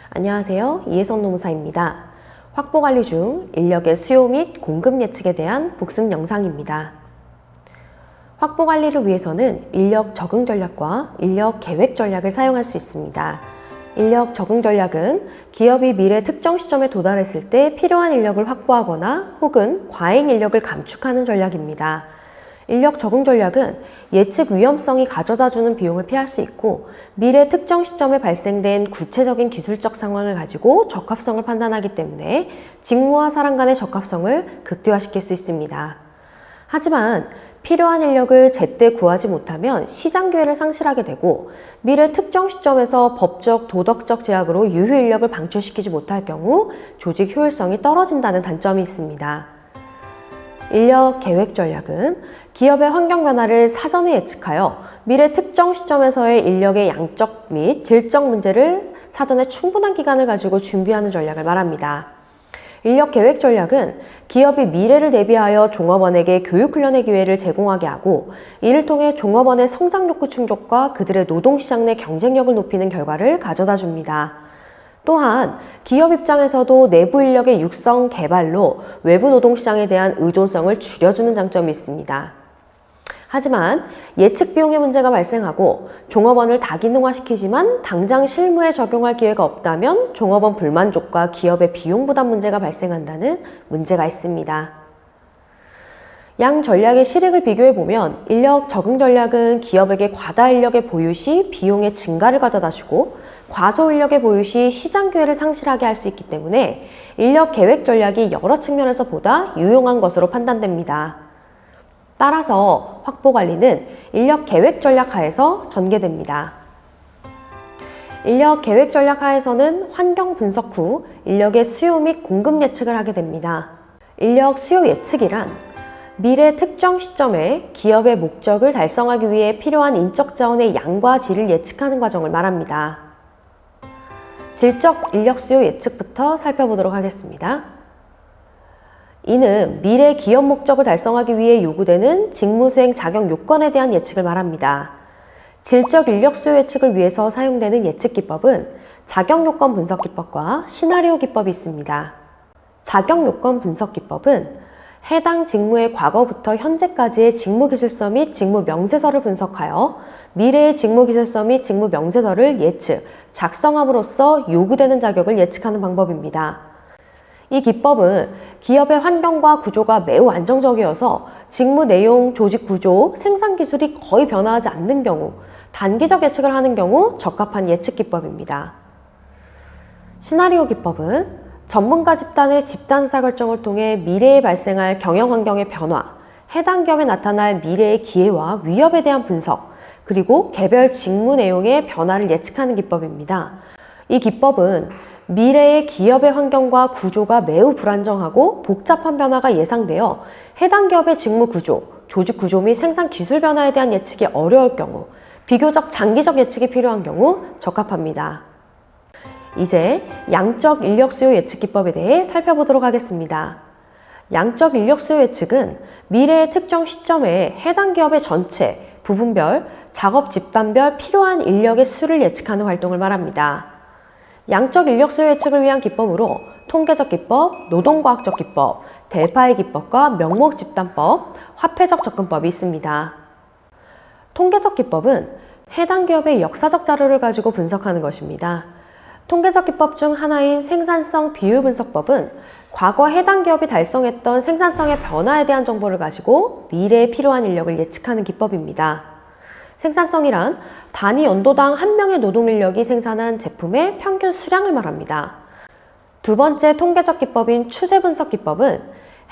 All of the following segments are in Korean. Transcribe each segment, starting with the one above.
안녕하세요. 이혜선 노무사입니다. 확보관리 중 인력의 수요 및 공급 예측에 대한 복습 영상입니다. 확보관리를 위해서는 인력 적응 전략과 인력 계획 전략을 사용할 수 있습니다. 인력 적응 전략은 기업이 미래 특정 시점에 도달했을 때 필요한 인력을 확보하거나 혹은 과잉 인력을 감축하는 전략입니다. 인력 적응 전략은 예측 위험성이 가져다주는 비용을 피할 수 있고 미래 특정 시점에 발생된 구체적인 기술적 상황을 가지고 적합성을 판단하기 때문에 직무와 사람 간의 적합성을 극대화시킬 수 있습니다. 하지만 필요한 인력을 제때 구하지 못하면 시장 기회를 상실하게 되고 미래 특정 시점에서 법적, 도덕적 제약으로 유효 인력을 방출시키지 못할 경우 조직 효율성이 떨어진다는 단점이 있습니다. 인력 계획 전략은 기업의 환경 변화를 사전에 예측하여 미래 특정 시점에서의 인력의 양적 및 질적 문제를 사전에 충분한 기간을 가지고 준비하는 전략을 말합니다. 인력 계획 전략은 기업이 미래를 대비하여 종업원에게 교육훈련의 기회를 제공하게 하고 이를 통해 종업원의 성장 욕구 충족과 그들의 노동시장 내 경쟁력을 높이는 결과를 가져다 줍니다. 또한 기업 입장에서도 내부 인력의 육성, 개발로 외부 노동시장에 대한 의존성을 줄여주는 장점이 있습니다. 하지만 예측 비용의 문제가 발생하고 종업원을 다기능화시키지만 당장 실무에 적용할 기회가 없다면 종업원 불만족과 기업의 비용 부담 문제가 발생한다는 문제가 있습니다. 양 전략의 실익을 비교해보면 인력 적응 전략은 기업에게 과다 인력의 보유 시 비용의 증가를 가져다 주고 과소 인력의 보유 시 시장 기회를 상실하게 할 수 있기 때문에 인력 계획 전략이 여러 측면에서 보다 유용한 것으로 판단됩니다. 따라서 확보 관리는 인력 계획 전략 하에서 전개됩니다. 인력 계획 전략 하에서는 환경 분석 후 인력의 수요 및 공급 예측을 하게 됩니다. 인력 수요 예측이란 미래 특정 시점에 기업의 목적을 달성하기 위해 필요한 인적 자원의 양과 질을 예측하는 과정을 말합니다. 질적 인력 수요 예측부터 살펴보도록 하겠습니다. 이는 미래 기업 목적을 달성하기 위해 요구되는 직무 수행 자격 요건에 대한 예측을 말합니다. 질적 인력 수요 예측을 위해서 사용되는 예측 기법은 자격 요건 분석 기법과 시나리오 기법이 있습니다. 자격 요건 분석 기법은 해당 직무의 과거부터 현재까지의 직무 기술서 및 직무 명세서를 분석하여 미래의 직무 기술서 및 직무 명세서를 예측, 작성함으로써 요구되는 자격을 예측하는 방법입니다. 이 기법은 기업의 환경과 구조가 매우 안정적이어서 직무 내용, 조직 구조, 생산 기술이 거의 변화하지 않는 경우, 단기적 예측을 하는 경우 적합한 예측 기법입니다. 시나리오 기법은 전문가 집단의 집단 의사결정을 통해 미래에 발생할 경영 환경의 변화, 해당 기업에 나타날 미래의 기회와 위협에 대한 분석, 그리고 개별 직무 내용의 변화를 예측하는 기법입니다. 이 기법은 미래의 기업의 환경과 구조가 매우 불안정하고 복잡한 변화가 예상되어 해당 기업의 직무 구조, 조직 구조 및 생산 기술 변화에 대한 예측이 어려울 경우, 비교적 장기적 예측이 필요한 경우 적합합니다. 이제 양적 인력 수요 예측 기법에 대해 살펴보도록 하겠습니다. 양적 인력 수요 예측은 미래의 특정 시점에 해당 기업의 전체, 부분별, 작업 집단별 필요한 인력의 수를 예측하는 활동을 말합니다. 양적 인력 수요 예측을 위한 기법으로 통계적 기법, 노동과학적 기법, 델파이 기법과 명목 집단법, 화폐적 접근법이 있습니다. 통계적 기법은 해당 기업의 역사적 자료를 가지고 분석하는 것입니다. 통계적 기법 중 하나인 생산성 비율 분석법은 과거 해당 기업이 달성했던 생산성의 변화에 대한 정보를 가지고 미래에 필요한 인력을 예측하는 기법입니다. 생산성이란 단위 연도당 한 명의 노동인력이 생산한 제품의 평균 수량을 말합니다. 두 번째 통계적 기법인 추세 분석 기법은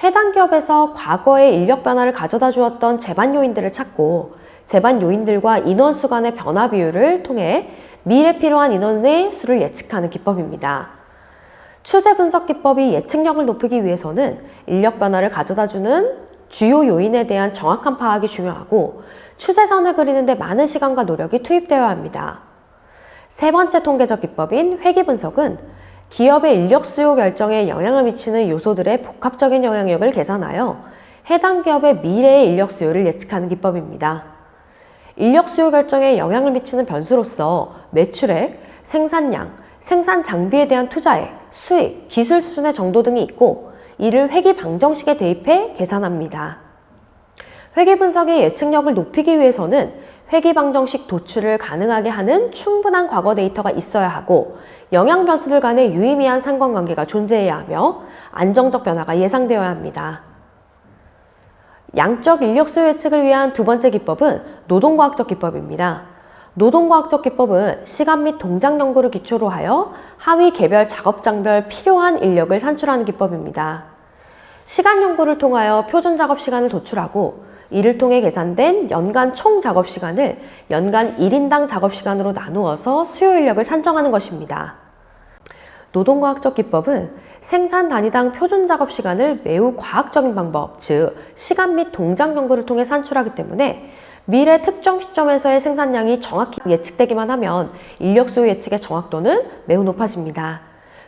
해당 기업에서 과거의 인력 변화를 가져다 주었던 재반 요인들을 찾고 재반 요인들과 인원수 간의 변화 비율을 통해 미래 필요한 인원의 수를 예측하는 기법입니다. 추세 분석 기법이 예측력을 높이기 위해서는 인력 변화를 가져다주는 주요 요인에 대한 정확한 파악이 중요하고 추세선을 그리는 데 많은 시간과 노력이 투입되어야 합니다. 세 번째 통계적 기법인 회귀 분석은 기업의 인력 수요 결정에 영향을 미치는 요소들의 복합적인 영향력을 계산하여 해당 기업의 미래의 인력 수요를 예측하는 기법입니다. 인력 수요 결정에 영향을 미치는 변수로서 매출액, 생산량, 생산 장비에 대한 투자액, 수익, 기술 수준의 정도 등이 있고 이를 회계 방정식에 대입해 계산합니다. 회계 분석의 예측력을 높이기 위해서는 회계 방정식 도출을 가능하게 하는 충분한 과거 데이터가 있어야 하고 영향 변수들 간의 유의미한 상관관계가 존재해야 하며 안정적 변화가 예상되어야 합니다. 양적 인력 소요 예측을 위한 두 번째 기법은 노동과학적 기법입니다. 노동과학적 기법은 시간 및 동작 연구를 기초로 하여 하위 개별 작업장별 필요한 인력을 산출하는 기법입니다. 시간 연구를 통하여 표준 작업 시간을 도출하고 이를 통해 계산된 연간 총 작업 시간을 연간 1인당 작업 시간으로 나누어서 수요 인력을 산정하는 것입니다. 노동과학적 기법은 생산 단위당 표준 작업 시간을 매우 과학적인 방법, 즉 시간 및 동작 연구를 통해 산출하기 때문에 미래 특정 시점에서의 생산량이 정확히 예측되기만 하면 인력 소요 예측의 정확도는 매우 높아집니다.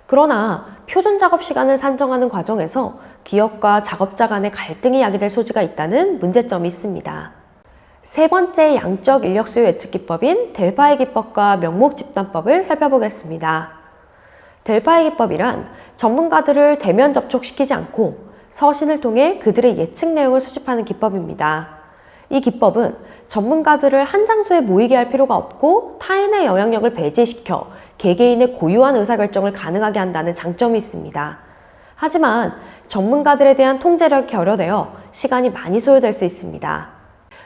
그러나 표준 작업 시간을 산정하는 과정에서 기업과 작업자 간의 갈등이 야기될 소지가 있다는 문제점이 있습니다. 세 번째 양적 인력 소요 예측 기법인 델파이 기법과 명목 집단법을 살펴보겠습니다. 델파이 기법이란 전문가들을 대면 접촉시키지 않고 서신을 통해 그들의 예측 내용을 수집하는 기법입니다. 이 기법은 전문가들을 한 장소에 모이게 할 필요가 없고 타인의 영향력을 배제시켜 개개인의 고유한 의사결정을 가능하게 한다는 장점이 있습니다. 하지만 전문가들에 대한 통제력이 결여되어 시간이 많이 소요될 수 있습니다.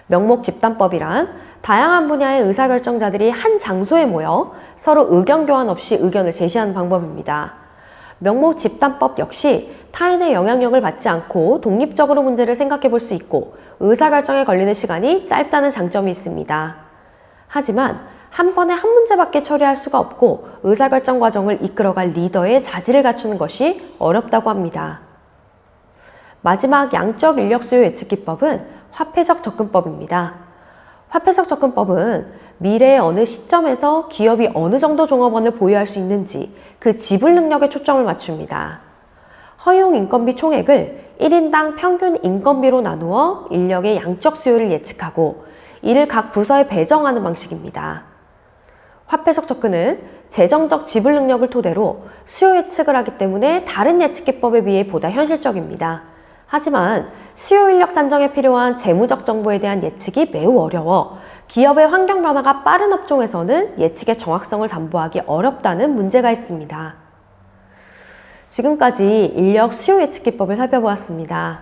명목 집단법이란 다양한 분야의 의사결정자들이 한 장소에 모여 서로 의견 교환 없이 의견을 제시하는 방법입니다. 명목 집단법 역시 타인의 영향력을 받지 않고 독립적으로 문제를 생각해 볼 수 있고 의사결정에 걸리는 시간이 짧다는 장점이 있습니다. 하지만 한 번에 한 문제밖에 처리할 수가 없고 의사결정 과정을 이끌어갈 리더의 자질을 갖추는 것이 어렵다고 합니다. 마지막 양적 인력 수요 예측 기법은 화폐적 접근법입니다. 화폐적 접근법은 미래의 어느 시점에서 기업이 어느 정도 종업원을 보유할 수 있는지 그 지불 능력에 초점을 맞춥니다. 허용 인건비 총액을 1인당 평균 인건비로 나누어 인력의 양적 수요를 예측하고 이를 각 부서에 배정하는 방식입니다. 화폐적 접근은 재정적 지불 능력을 토대로 수요 예측을 하기 때문에 다른 예측 기법에 비해 보다 현실적입니다. 하지만 수요 인력 산정에 필요한 재무적 정보에 대한 예측이 매우 어려워 기업의 환경 변화가 빠른 업종에서는 예측의 정확성을 담보하기 어렵다는 문제가 있습니다. 지금까지 인력 수요 예측 기법을 살펴보았습니다.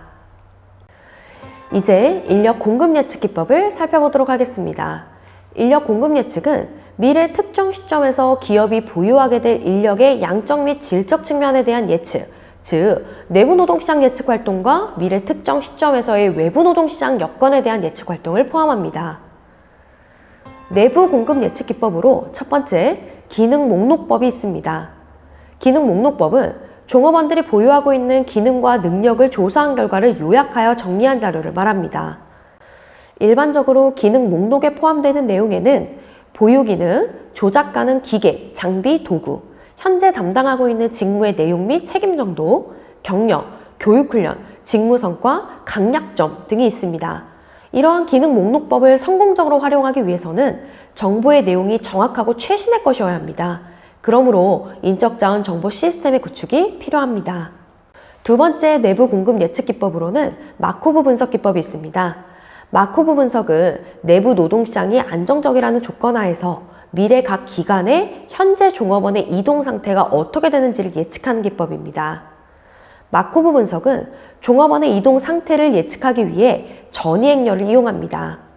이제 인력 공급 예측 기법을 살펴보도록 하겠습니다. 인력 공급 예측은 미래 특정 시점에서 기업이 보유하게 될 인력의 양적 및 질적 측면에 대한 예측, 즉 내부 노동시장 예측 활동과 미래 특정 시점에서의 외부 노동시장 여건에 대한 예측 활동을 포함합니다. 내부 공급 예측 기법으로 첫 번째, 기능 목록법이 있습니다. 기능 목록법은 종업원들이 보유하고 있는 기능과 능력을 조사한 결과를 요약하여 정리한 자료를 말합니다. 일반적으로 기능 목록에 포함되는 내용에는 보유 기능, 조작 가능 기계, 장비, 도구, 현재 담당하고 있는 직무의 내용 및 책임 정도, 경력, 교육훈련, 직무 성과, 강약점 등이 있습니다. 이러한 기능 목록법을 성공적으로 활용하기 위해서는 정보의 내용이 정확하고 최신의 것이어야 합니다. 그러므로 인적자원 정보 시스템의 구축이 필요합니다. 두 번째 내부 공급 예측 기법으로는 마코브 분석 기법이 있습니다. 마코브 분석은 내부 노동시장이 안정적이라는 조건 하에서 미래 각 기관의 현재 종업원의 이동 상태가 어떻게 되는지를 예측하는 기법입니다. 마코브 분석은 종업원의 이동 상태를 예측하기 위해 전이행렬을 이용합니다.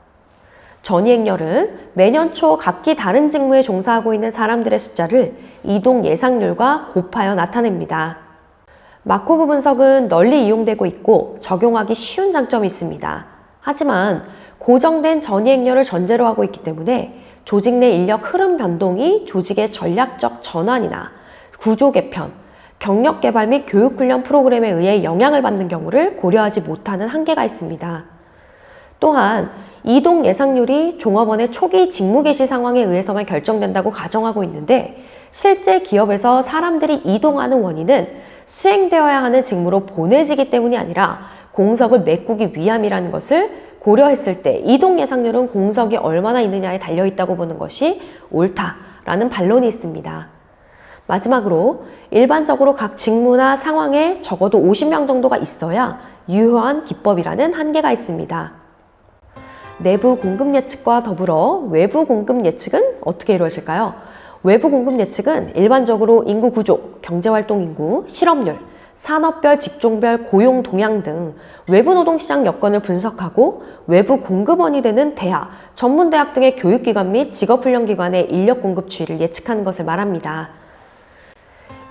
전이행렬은 매년 초 각기 다른 직무에 종사하고 있는 사람들의 숫자를 이동 예상률과 곱하여 나타냅니다. 마코브 분석은 널리 이용되고 있고 적용하기 쉬운 장점이 있습니다. 하지만 고정된 전이행렬을 전제로 하고 있기 때문에 조직 내 인력 흐름 변동이 조직의 전략적 전환이나 구조 개편, 경력 개발 및 교육 훈련 프로그램에 의해 영향을 받는 경우를 고려하지 못하는 한계가 있습니다. 또한 이동 예상률이 종업원의 초기 직무 개시 상황에 의해서만 결정된다고 가정하고 있는데 실제 기업에서 사람들이 이동하는 원인은 수행되어야 하는 직무로 보내지기 때문이 아니라 공석을 메꾸기 위함이라는 것을 고려했을 때 이동 예상률은 공석이 얼마나 있느냐에 달려있다고 보는 것이 옳다라는 반론이 있습니다. 마지막으로 일반적으로 각 직무나 상황에 적어도 50명 정도가 있어야 유효한 기법이라는 한계가 있습니다. 내부 공급 예측과 더불어 외부 공급 예측은 어떻게 이루어질까요? 외부 공급 예측은 일반적으로 인구 구조, 경제활동 인구, 실업률, 산업별, 직종별 고용 동향 등 외부 노동시장 여건을 분석하고 외부 공급원이 되는 대학, 전문대학 등의 교육기관 및 직업훈련기관의 인력 공급 추이를 예측하는 것을 말합니다.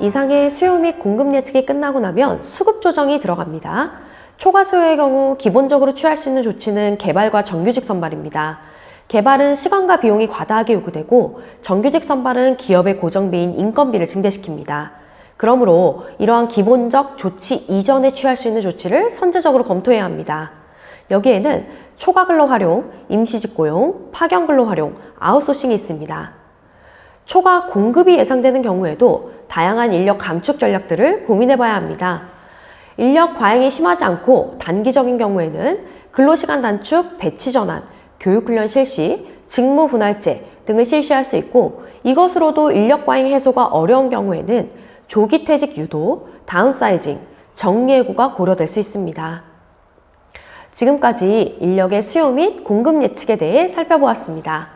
이상의 수요 및 공급 예측이 끝나고 나면 수급 조정이 들어갑니다. 초과 수요의 경우 기본적으로 취할 수 있는 조치는 개발과 정규직 선발입니다. 개발은 시간과 비용이 과다하게 요구되고 정규직 선발은 기업의 고정비인 인건비를 증대시킵니다. 그러므로 이러한 기본적 조치 이전에 취할 수 있는 조치를 선제적으로 검토해야 합니다. 여기에는 초과 근로 활용, 임시직 고용, 파견 근로 활용, 아웃소싱이 있습니다. 초과 공급이 예상되는 경우에도 다양한 인력 감축 전략들을 고민해 봐야 합니다. 인력 과잉이 심하지 않고 단기적인 경우에는 근로시간 단축, 배치 전환, 교육훈련 실시, 직무 분할제 등을 실시할 수 있고 이것으로도 인력 과잉 해소가 어려운 경우에는 조기 퇴직 유도, 다운사이징, 정리해고가 고려될 수 있습니다. 지금까지 인력의 수요 및 공급 예측에 대해 살펴보았습니다.